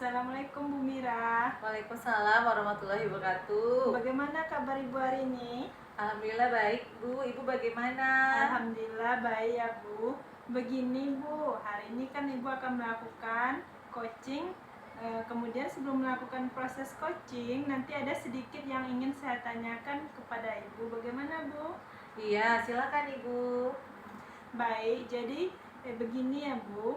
Assalamualaikum Bu Mira. Waalaikumsalam warahmatullahi wabarakatuh. Bagaimana kabar Ibu hari ini? Alhamdulillah baik Bu. Ibu bagaimana? Alhamdulillah baik ya Bu. Begini Bu, hari ini kan Ibu akan melakukan coaching. Kemudian sebelum melakukan proses coaching, nanti ada sedikit yang ingin saya tanyakan kepada Ibu. Bagaimana Bu? Iya, silakan Ibu. Baik, jadi begini ya Bu.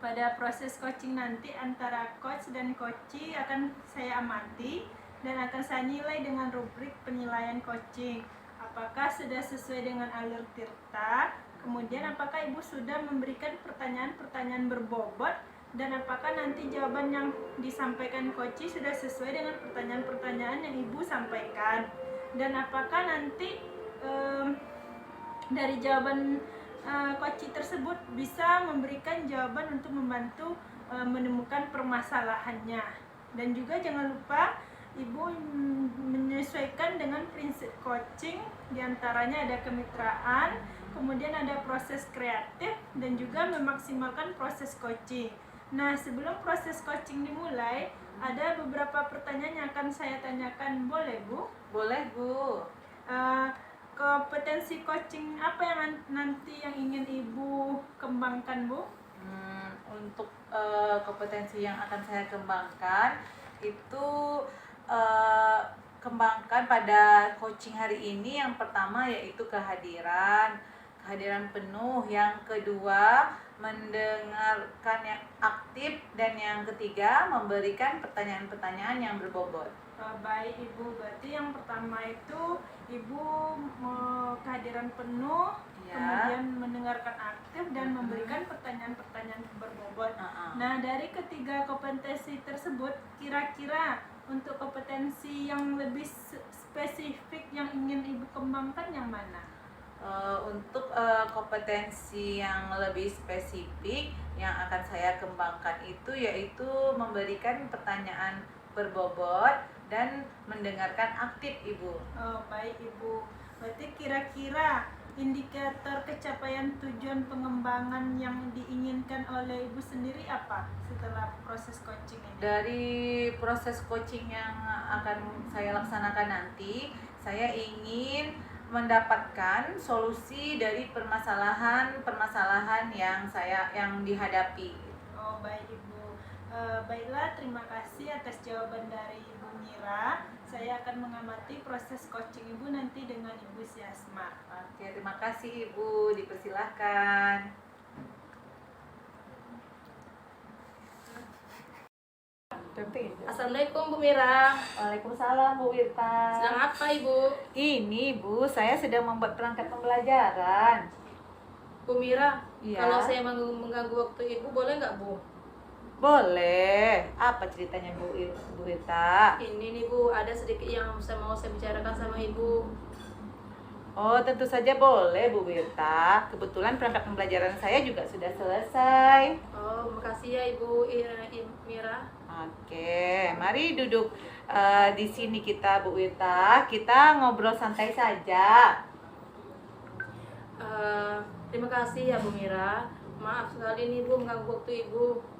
Pada proses coaching nanti antara coach dan coachee akan saya amati dan akan saya nilai dengan rubrik penilaian coaching. Apakah sudah sesuai dengan alur Tirta? Kemudian apakah Ibu sudah memberikan pertanyaan-pertanyaan berbobot? Dan apakah nanti jawaban yang disampaikan coachee sudah sesuai dengan pertanyaan-pertanyaan yang Ibu sampaikan? Dan apakah nanti dari jawaban coachee tersebut bisa memberikan jawaban untuk membantu menemukan permasalahannya. Dan juga jangan lupa Ibu menyesuaikan dengan prinsip coaching, diantaranya ada kemitraan, kemudian ada proses kreatif, dan juga memaksimalkan proses coaching. Nah, sebelum proses coaching dimulai, ada beberapa pertanyaan yang akan saya tanyakan. Boleh Bu? Boleh Bu. Kompetensi coaching apa yang nanti yang ingin Ibu kembangkan Bu? Untuk kompetensi yang akan saya kembangkan itu kembangkan pada coaching hari ini. Yang pertama yaitu kehadiran penuh, yang kedua mendengarkan yang aktif, dan yang ketiga memberikan pertanyaan-pertanyaan yang berbobot. Baik Ibu, berarti yang pertama itu Ibu kehadiran penuh, Ya. kemudian mendengarkan aktif dan memberikan pertanyaan-pertanyaan berbobot. Nah, dari ketiga kompetensi tersebut, kira-kira untuk kompetensi yang lebih spesifik yang ingin Ibu kembangkan yang mana? Untuk kompetensi yang lebih spesifik yang akan saya kembangkan itu yaitu memberikan pertanyaan berbobot dan mendengarkan aktif Ibu. Baik Ibu, berarti kira-kira indikator kecapaian tujuan pengembangan yang diinginkan oleh Ibu sendiri apa setelah proses coaching ini? Dari proses coaching yang akan saya laksanakan nanti, saya ingin mendapatkan solusi dari permasalahan yang dihadapi. Baik Ibu. Baiklah, terima kasih atas jawaban dari Ibu Mira. Saya akan mengamati proses coaching Ibu nanti dengan Ibu Siasma. Oke, terima kasih Ibu. Dipersilahkan. Assalamualaikum Bu Mira. Waalaikumsalam Bu Wirta. Sedang apa Ibu? Ini Bu, saya sedang membuat perangkat pembelajaran. Bu Mira, Iya. kalau saya mengganggu waktu Ibu boleh nggak Bu? Boleh. Apa ceritanya Bu Wirta? Ini nih Bu, ada sedikit yang mau saya bicarakan sama Ibu. Oh, tentu saja boleh Bu Wirta. Kebetulan perangkat pembelajaran saya juga sudah selesai. Oh, makasih ya Ibu Mira. Oke, mari duduk di sini kita Bu Wirta. Kita ngobrol santai saja. Terima kasih ya Bu Mira. Maaf sekali nih Bu mengganggu waktu Ibu.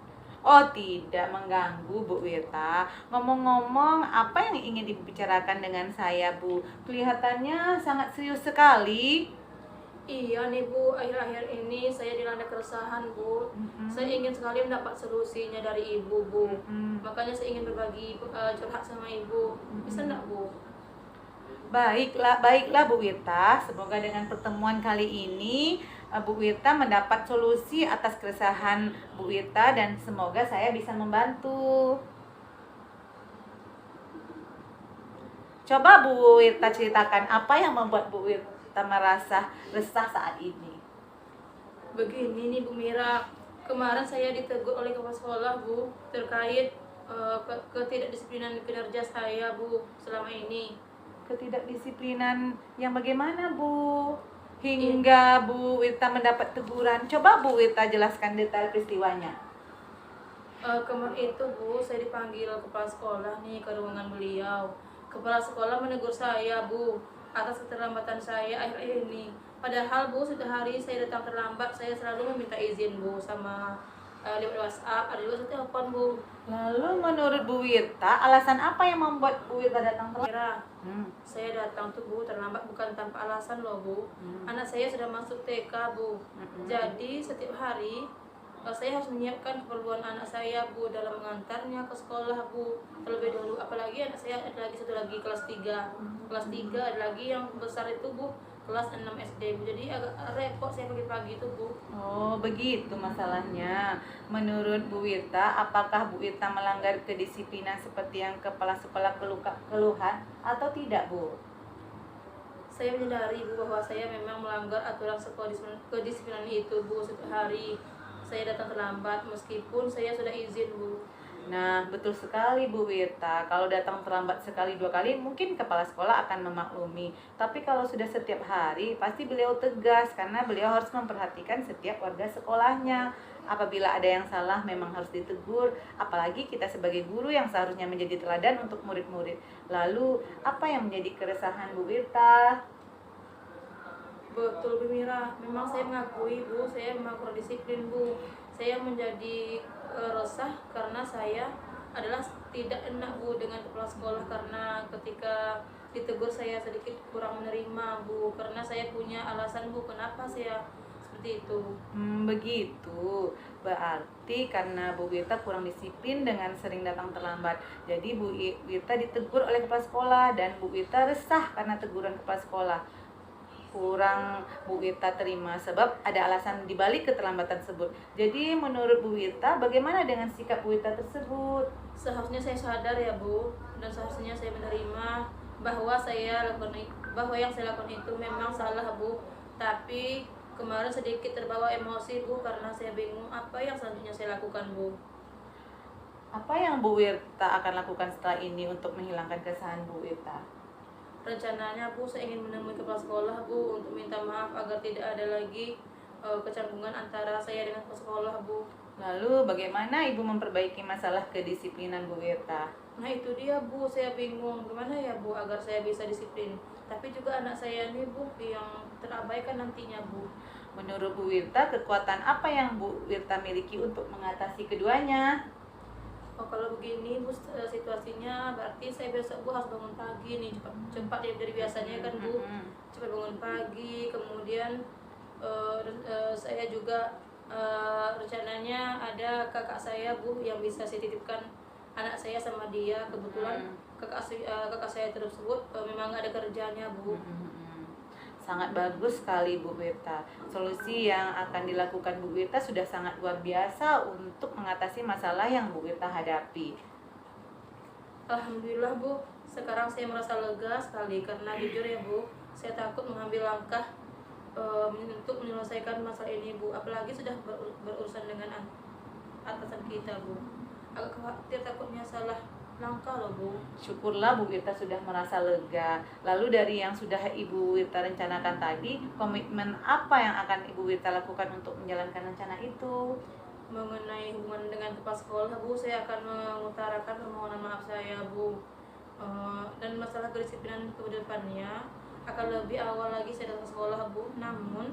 Oh, tidak mengganggu Bu Wirta. Ngomong-ngomong, apa yang ingin dibicarakan dengan saya Bu? Kelihatannya sangat serius sekali. Iya nih Bu, akhir-akhir ini saya dilanda keresahan Bu. Saya ingin sekali mendapat solusinya dari Ibu Bu. Makanya saya ingin berbagi curhat sama Ibu. Bisa enggak Bu? Baiklah Bu Wirta. Semoga dengan pertemuan kali ini Bu Wirta mendapat solusi atas keresahan Bu Wirta, dan semoga saya bisa membantu. Coba Bu Wirta ceritakan apa yang membuat Bu Wirta merasa resah saat ini. Begini nih Bu Mira, kemarin saya ditegur oleh kepala sekolah Bu terkait ketidakdisiplinan kinerja saya Bu selama ini. Ketidakdisiplinan yang bagaimana Bu? Hingga Bu Wirta mendapat teguran. Coba Bu Wirta jelaskan detail peristiwanya. Kemarin itu Bu, saya dipanggil kepala sekolah nih ke ruangan beliau. Kepala sekolah menegur saya Bu atas keterlambatan saya akhir-akhir ini. Padahal Bu, sudah hari saya datang terlambat, saya selalu meminta izin Bu sama lewat WhatsApp, ada juga saya telepon Bu. Lalu menurut Bu Wirta, alasan apa yang membuat Bu Wirta datang terlambat? Mira, Hmm. saya datang tuh Bu terlambat bukan tanpa alasan loh Bu. Anak saya sudah masuk TK Bu. Jadi setiap hari saya harus menyiapkan keperluan anak saya Bu dalam mengantarnya ke sekolah Bu. Terlebih dahulu, apalagi anak saya ada lagi satu lagi kelas 3. Kelas 3 ada lagi yang besar itu Bu, kelas 6 SD Bu. Jadi agak repot saya pagi-pagi itu Bu. Oh, begitu masalahnya. Menurut Bu Wirta, apakah Bu Wirta melanggar kedisiplinan seperti yang kepala sekolah keluhan atau tidak, Bu? Saya menyadari Bu bahwa saya memang melanggar aturan sekolah kedisiplinan itu Bu. Setiap hari saya datang terlambat meskipun saya sudah izin Bu. Nah, betul sekali Bu Wirta. Kalau datang terlambat sekali dua kali, mungkin kepala sekolah akan memaklumi. Tapi kalau sudah setiap hari, pasti beliau tegas karena beliau harus memperhatikan setiap warga sekolahnya. Apabila ada yang salah, memang harus ditegur. Apalagi kita sebagai guru yang seharusnya menjadi teladan untuk murid-murid. Lalu, apa yang menjadi keresahan Bu Wirta? Betul Bu Mira, memang saya mengakui Bu, saya memang kurang disiplin Bu. Saya menjadi resah karena saya adalah tidak enak Bu dengan kepala sekolah karena ketika ditegur saya sedikit kurang menerima Bu, karena saya punya alasan Bu kenapa saya seperti itu. Begitu. Berarti karena Bu Wirta kurang disiplin dengan sering datang terlambat. Jadi Bu Wirta ditegur oleh kepala sekolah dan Bu Wirta resah karena teguran kepala sekolah. Kurang Bu Wirta terima sebab ada alasan dibalik keterlambatan tersebut. Jadi menurut Bu Wirta, bagaimana dengan sikap Bu Wirta tersebut? Seharusnya saya sadar ya Bu, dan seharusnya saya menerima bahwa bahwa yang saya lakukan itu memang salah Bu. Tapi kemarin sedikit terbawa emosi Bu karena saya bingung apa yang selanjutnya saya lakukan Bu. Apa yang Bu Wirta akan lakukan setelah ini untuk menghilangkan keresahan Bu Wirta? Rencananya Bu, saya ingin menemui kepala sekolah Bu untuk minta maaf agar tidak ada lagi kecanggungan antara saya dengan kepala sekolah Bu. Lalu bagaimana Ibu memperbaiki masalah kedisiplinan Bu Wirta? Nah itu dia Bu, saya bingung gimana ya Bu agar saya bisa disiplin. Tapi juga anak saya ini Bu yang terabaikan nantinya Bu. Menurut Bu Wirta, kekuatan apa yang Bu Wirta miliki untuk mengatasi keduanya? Oh kalau begini Bu situasinya berarti saya besok Bu harus bangun pagi nih cepat dari biasanya kan Bu. Cepat bangun pagi, kemudian saya juga rencananya ada kakak saya Bu yang bisa saya titipkan anak saya sama dia. Kebetulan kakak saya tersebut memang ada kerjanya Bu. Sangat bagus sekali Bu Wirta. Solusi yang akan dilakukan Bu Wirta sudah sangat luar biasa untuk mengatasi masalah yang Bu Wirta hadapi. Alhamdulillah Bu, sekarang saya merasa lega sekali karena jujur ya Bu, saya takut mengambil langkah untuk menyelesaikan masalah ini Bu, apalagi sudah berurusan dengan atasan kita Bu. Agak khawatir takutnya salah langkah loh Bu. Syukurlah Bu Wirta sudah merasa lega. Lalu dari yang sudah Ibu Wirta rencanakan tadi, komitmen apa yang akan Ibu Wirta lakukan untuk menjalankan rencana itu? Mengenai hubungan dengan kepala sekolah Bu, saya akan mengutarakan permohonan maaf saya Bu. Dan masalah kedisiplinan ke depannya akan lebih awal lagi saya datang ke sekolah Bu. Namun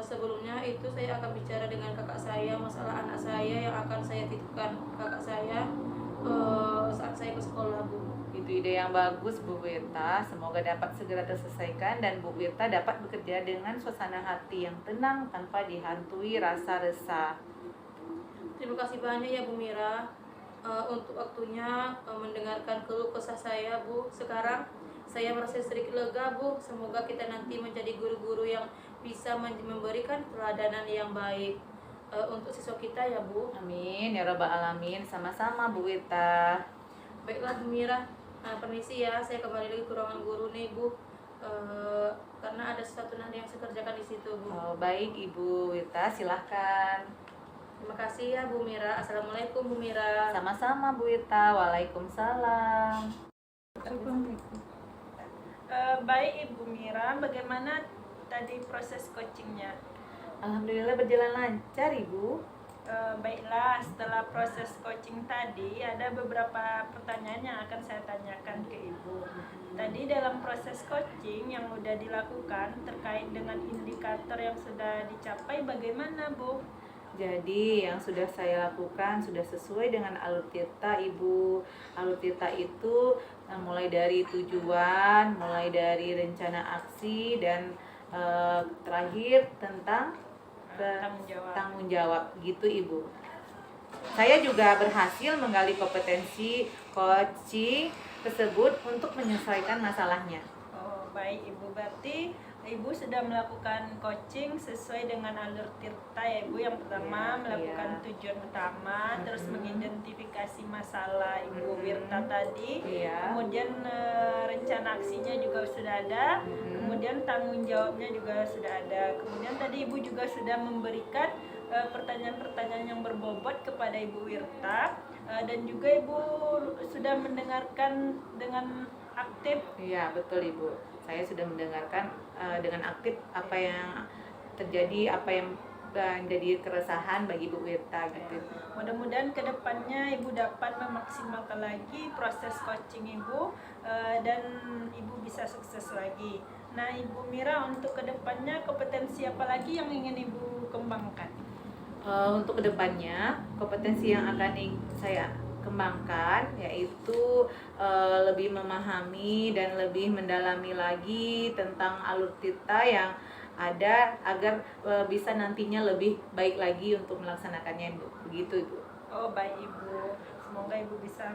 sebelumnya itu saya akan bicara dengan kakak saya masalah anak saya yang akan saya titipkan kakak saya saat saya ke sekolah Bu. Itu ide yang bagus Bu Wirta. Semoga dapat segera terselesaikan dan Bu Wirta dapat bekerja dengan suasana hati yang tenang tanpa dihantui rasa resah. Terima kasih banyak ya Bu Mira untuk waktunya mendengarkan keluh kesah saya Bu. Sekarang saya merasa sedikit lega Bu. Semoga kita nanti menjadi guru-guru yang bisa memberikan teladanan yang baik untuk siswa kita ya Bu. Amin ya rabbal alamin. Sama-sama Bu Wirta. Baiklah Bu Mira, permisi ya, saya kembali lagi ke ruangan guru nih Bu. Karena ada sesuatu nanti yang saya kerjakan di situ Bu. Oh, baik Ibu Wirta, silahkan. Terima kasih ya Bu Mira. Assalamualaikum Bu Mira. Sama-sama Bu Wirta. Waalaikumsalam. Baik Ibu Mira, bagaimana tadi proses coachingnya? Alhamdulillah berjalan lancar Ibu. Baiklah, setelah proses coaching tadi ada beberapa pertanyaan yang akan saya tanyakan ke Ibu. Tadi dalam proses coaching yang sudah dilakukan terkait dengan indikator yang sudah dicapai bagaimana Bu? Jadi yang sudah saya lakukan sudah sesuai dengan alur tirta Ibu. Alur tirta itu mulai dari tujuan, mulai dari rencana aksi, dan terakhir tentang tanggung jawab gitu Ibu. Saya juga berhasil menggali kompetensi coaching tersebut untuk menyelesaikan masalahnya. Oh, baik Ibu, berarti Ibu sudah melakukan coaching sesuai dengan alur tirta ya Ibu. Yang pertama melakukan tujuan utama, terus mengidentifikasi masalah Ibu Wirta tadi, kemudian rencana aksinya juga sudah ada, kemudian tanggung jawabnya juga sudah ada, kemudian tadi Ibu juga sudah memberikan pertanyaan-pertanyaan yang berbobot kepada Ibu Wirta, dan juga Ibu sudah mendengarkan dengan aktif. Iya, betul Ibu. Saya sudah mendengarkan dengan aktif apa yang terjadi, apa yang menjadi keresahan bagi Bu Wirta gitu. Mudah-mudahan kedepannya Ibu dapat memaksimalkan lagi proses coaching Ibu, dan Ibu bisa sukses lagi. Nah Ibu Mira, untuk kedepannya kompetensi apa lagi yang ingin Ibu kembangkan? Untuk kedepannya kompetensi yang akan saya kembangkan yaitu lebih memahami dan lebih mendalami lagi tentang alur tirta yang ada agar bisa nantinya lebih baik lagi untuk melaksanakannya Ibu. Begitu Ibu. Oh baik Ibu, semoga Ibu bisa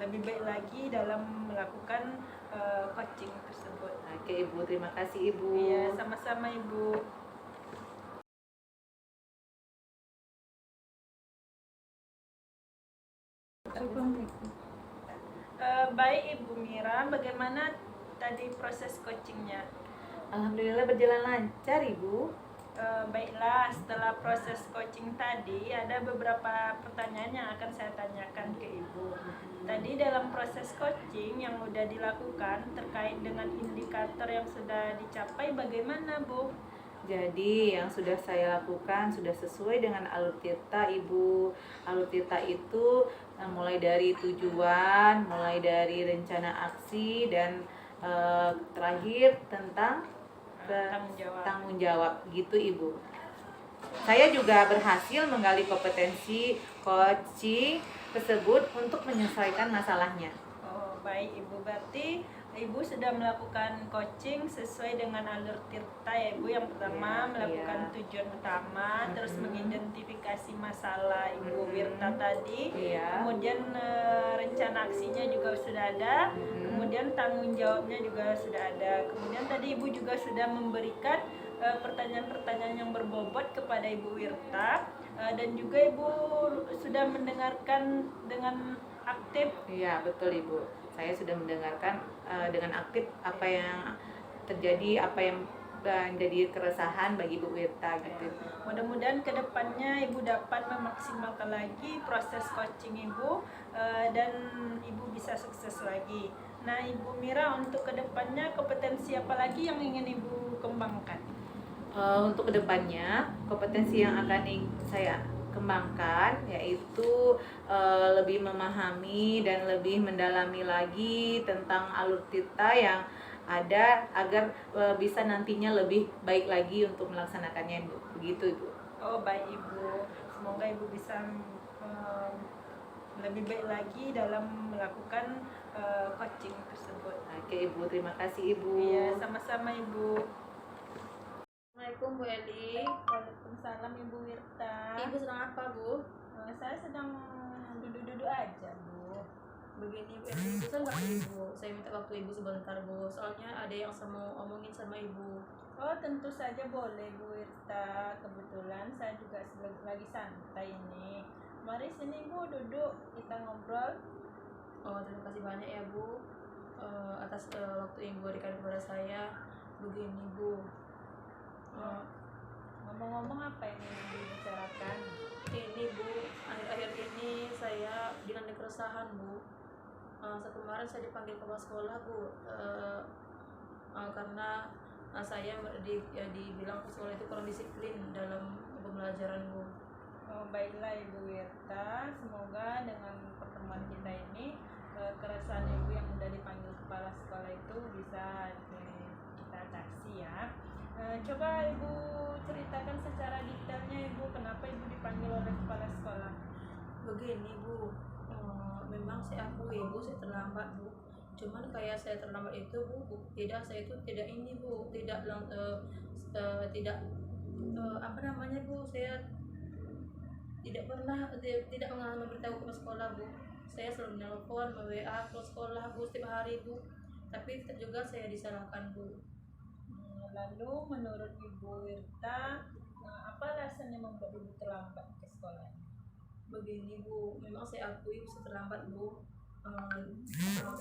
lebih baik lagi dalam melakukan coaching tersebut. Oke Ibu, terima kasih Ibu. Iya, sama-sama Ibu. Baik Ibu Mira, bagaimana tadi proses coachingnya? Alhamdulillah berjalan lancar Ibu. Baiklah, setelah proses coaching tadi ada beberapa pertanyaan yang akan saya tanyakan ke Ibu. Tadi dalam proses coaching yang sudah dilakukan terkait dengan indikator yang sudah dicapai bagaimana Bu? Jadi yang sudah saya lakukan sudah sesuai dengan alur tirta Ibu. Alur tirta itu mulai dari tujuan, mulai dari rencana aksi, dan terakhir tentang tanggung jawab gitu Ibu. Saya juga berhasil menggali kompetensi coaching tersebut untuk menyelesaikan masalahnya. Oh baik Ibu, berarti Ibu sudah melakukan coaching sesuai dengan alur tirta ya Ibu. Yang pertama melakukan tujuan utama, terus mengidentifikasi masalah Ibu Wirta tadi, kemudian rencana aksinya juga sudah ada, kemudian tanggung jawabnya juga sudah ada, kemudian tadi Ibu juga sudah memberikan pertanyaan-pertanyaan yang berbobot kepada Ibu Wirta, dan juga Ibu sudah mendengarkan dengan aktif. Iya betul Ibu, saya sudah mendengarkan dengan aktif apa yang terjadi, apa yang menjadi keresahan bagi Bu Wirta gitu. Mudah-mudahan kedepannya Ibu dapat memaksimalkan lagi proses coaching Ibu, dan Ibu bisa sukses lagi. Nah Ibu Mira, untuk kedepannya kompetensi apa lagi yang ingin Ibu kembangkan? Untuk kedepannya kompetensi yang akan saya kembangkan yaitu lebih memahami dan lebih mendalami lagi tentang alur tirta yang ada agar bisa nantinya lebih baik lagi untuk melaksanakannya Ibu. Begitu Ibu. Oh baik Ibu, semoga Ibu bisa lebih baik lagi dalam melakukan coaching tersebut. Oke Ibu, terima kasih Ibu. Iya, sama-sama Ibu. Assalamualaikum Bu Eli. Waalaikumsalam Ibu Wirta. Ibu sedang apa Bu? Saya sedang duduk-duduk aja Bu. Begini Bu Eli, bisa nggak Ibu? Saya minta waktu Ibu sebentar Bu. Soalnya ada yang saya mau omongin sama Ibu. Oh tentu saja boleh Bu Wirta. Kebetulan saya juga lagi santai ini. Mari sini Bu, duduk kita ngobrol. Oh terima kasih banyak ya Bu, atas waktu Ibu berikan kepada saya. Begini Bu, Ngomong-ngomong apa yang ingin dibicarakan? ini Bu, akhir-akhir ini saya dilanda keresahan Bu. Kemarin saya dipanggil kepala sekolah Bu, karena saya dibilang ke sekolah itu kurang disiplin dalam pembelajaran Bu. Oh baiklah Ibu Wirta, semoga dengan pertemuan kita ini keresahan Ibu yang sudah dipanggil kepala sekolah itu bisa kita atasi ya. Coba Ibu ceritakan secara detailnya Ibu, kenapa Ibu dipanggil oleh kepala sekolah? Begini Bu, memang saya akui Bu, saya terlambat Bu. Cuman kayak saya terlambat itu tidak, saya itu tidak ini Bu, tidak apa namanya Bu, saya tidak pernah tidak mengalami memberitahu ke sekolah Bu. Saya selalu nelpon, WA ke sekolah Bu setiap hari Bu, tapi tetap juga saya disalahkan Bu. Lalu menurut Ibu Wirta, apa alasannya membuat Ibu terlambat ke sekolah? Begini Bu, memang saya akui bisa terlambat Bu.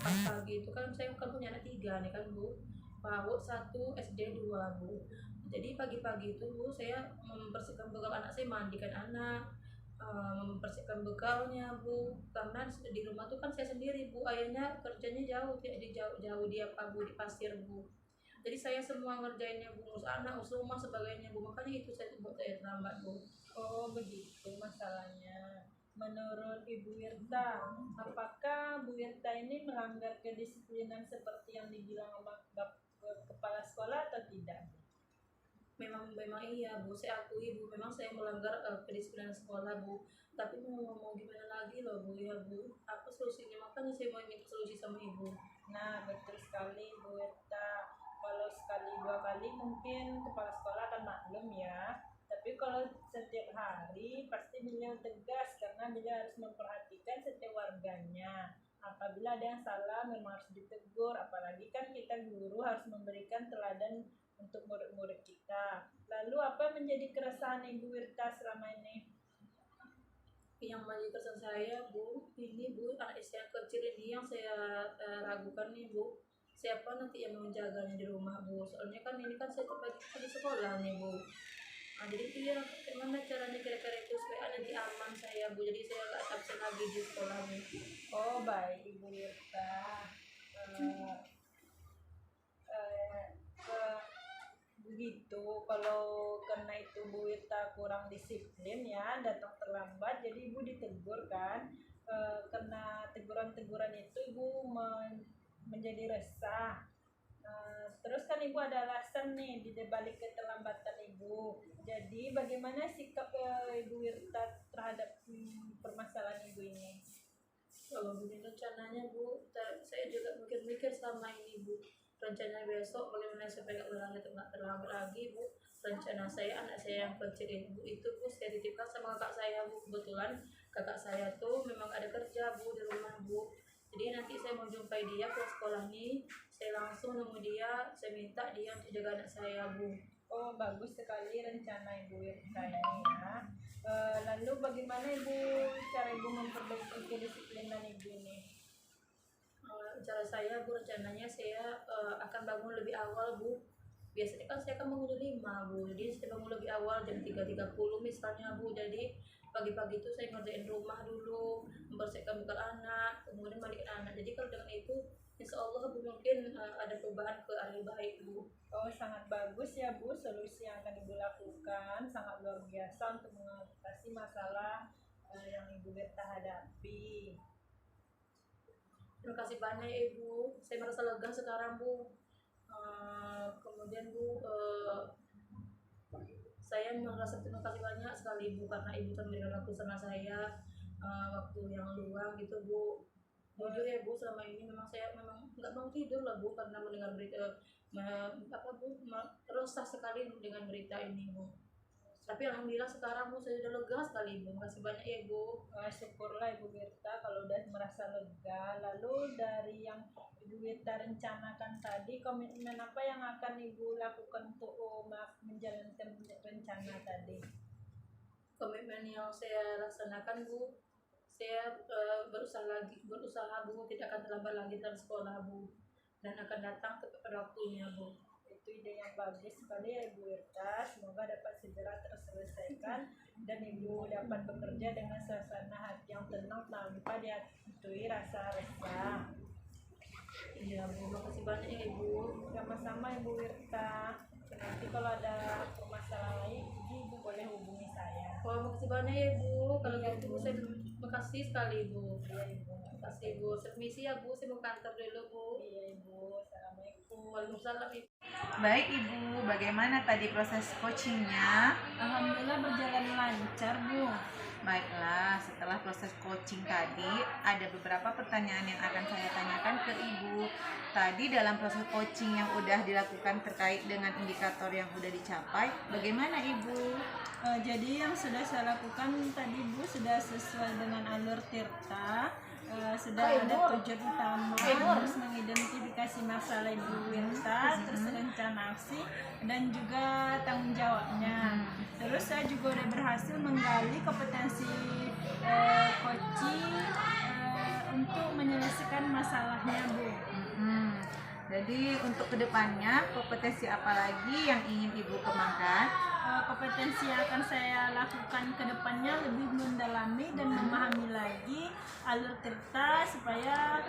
Pas pagi itu kan saya kan punya anak 3 nih kan Bu, PAUD 1, SD 2 Bu. Jadi pagi-pagi itu Bu, saya membersihkan bekal anak, saya mandikan anak, membersihkan bekalnya Bu, karena di rumah tuh kan saya sendiri Bu, ayahnya kerjanya jauh, jauh dia Bu di pasir Bu. Jadi saya semua ngerjainnya Bu, ngurus anak, ngurus rumah sebagainya Bu, makanya itu saya buat saya terlambat Bu. Oh begitu masalahnya. Menurut Ibu Wirta, apakah Bu Wirta ini melanggar kedisiplinan seperti yang dibilang kepala sekolah atau tidak? Memang iya Bu, saya akui Bu, memang saya melanggar kedisiplinan sekolah Bu, tapi mau gimana lagi loh Bu, ya Bu, apa solusinya, makanya saya mau minta solusi sama Ibu. Nah, betul sekali Bu Wirta. Kalau sekali dua kali mungkin kepala sekolah akan maklum ya. Tapi kalau setiap hari pasti beliau tegas karena beliau harus memperhatikan setiap warganya. Apabila ada yang salah memang harus ditegur. Apalagi kan kita guru harus memberikan teladan untuk murid-murid kita. Lalu apa menjadi keresahan Ibu Wirta selama ini? Yang menjadi kesan saya Bu, ini Bu, anak saya kecil ini yang saya ragukan nih Bu, siapa nanti yang menjaganya di rumah Bu, soalnya kan ini kan saya lagi di sekolah nih Bu. Nah, jadi dia gimana caranya kira-kira itu supaya nanti aman saya Bu, jadi saya nggak absen lagi di sekolah Bu. Oh baik Ibu Wirta. Eh, eh, Begitu kalau karena itu Bu Wirta kurang disiplin ya, datang terlambat, jadi Ibu ditegur kan. Karena teguran-teguran itu Ibu menjadi resah. Terus kan Ibu ada alasan nih di balik keterlambatan Ibu. Jadi bagaimana sikap Ibu Wirta terhadap permasalahan Ibu ini? Kalau begini rencananya Bu, saya juga mikir-mikir selama ini Bu. Rencana besok bagaimana supaya nggak terlambat lagi Bu. Rencana saya, anak saya yang kecil Bu itu Bu, saya titipkan sama kakak saya Bu. Kebetulan kakak saya tuh memang ada kerja Bu di rumah Bu. Jadi nanti saya mau jumpai dia ke sekolah nih, saya langsung nemu dia, saya minta dia untuk jaga anak saya Bu. Oh, bagus sekali rencana Ibu Wirta ini ya. Lalu bagaimana cara Ibu memperbaiki kedisiplinan Ibu ini? Cara saya Bu, rencananya saya akan bangun lebih awal Bu. Biasanya kan saya kan bangun jam 5 Bu, jadi saya bangun lebih awal jam 3.30 misalnya Bu. Jadi pagi-pagi itu saya ngerjain rumah dulu, membersihkan bekal anak, kemudian mandikan anak. Jadi kalau dengan itu insya Allah Bu mungkin ada perubahan ke arah yang baik Bu. Oh, sangat bagus ya Bu, solusi yang akan Ibu lakukan sangat luar biasa untuk mengatasi masalah yang Ibu Wirta hadapi. Terima kasih banyak ya Ibu, saya merasa lega sekarang Bu. Kemudian Bu, saya merasa terima kasih banyak sekali Bu karena Ibu telah memberikan waktu sama saya, waktu yang luang gitu Bu. Jujur ya Bu, selama ini memang saya nggak mau tidur lah Bu karena mendengar berita resah sekali dengan berita ini Bu. Tapi alhamdulillah sekarang Bu saya sudah lega sekali Bu. Makasih banyak ya Bu. Syukurlah Ibu Wirta kalau udah merasa lega. Lalu dari yang Ibu Wirta rencanakan tadi, komitmen apa yang akan Ibu lakukan untuk menjalankan rencana tadi? Komitmen yang saya laksanakan Bu, saya berusaha Bu tidak akan terlambat lagi dalam sekolah Bu, dan akan datang tepat pada waktunya Bu. Itu ide yang bagus sekali ya Ibu Wirta, semoga dapat segera terselesaikan dan Ibu dapat bekerja dengan suasana hati yang tenang tanpa dihantui rasa resah. Iya Bu, makasih banyak ya Ibu. Sama-sama Ibu Wirta. Nanti kalau ada permasalahan lain Ibu boleh hubungi saya. Oh, makasih banyak ya Bu. Kalau Iya, gitu Bu. saya makasih sekali Bu. Iya Ibu. Makasih Bu. Permisi ya Bu, saya mau kantor dulu Bu. Iya Ibu. Assalamualaikum. Waalaikumsalam Ibu. Baik Ibu, bagaimana tadi proses coachingnya? Alhamdulillah berjalan lancar, Bu. Baiklah, setelah proses coaching tadi, ada beberapa pertanyaan yang akan saya tanyakan ke Ibu. Tadi dalam proses coaching yang udah dilakukan terkait dengan indikator yang udah dicapai, bagaimana Ibu? Jadi yang sudah saya lakukan tadi, Bu, sudah sesuai dengan alur Tirta. Sudah ada tujuan utama, terus mengidentifikasi masalah Ibu Wirta, terus rencana aksi dan juga tanggung jawabnya. Terus saya juga udah berhasil menggali kompetensi coaching untuk menyelesaikan masalahnya, Bu. Jadi untuk kedepannya kompetensi apa lagi yang ingin Ibu kembangkan? Kompetensi yang akan saya lakukan ke depannya lebih mendalami dan memahami lagi alur Tirta supaya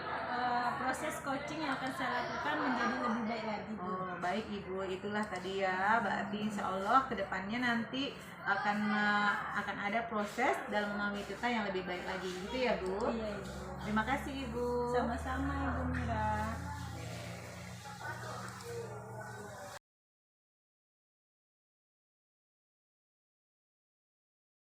proses coaching yang akan saya lakukan menjadi lebih baik lagi, Bu. Oh, baik Ibu, itulah tadi ya. Berarti insya Allah kedepannya nanti akan ada proses dalam memahami Tirta yang lebih baik lagi, gitu ya Bu? Iya, Ibu. Terima kasih Ibu. Sama-sama, Ibu Mira.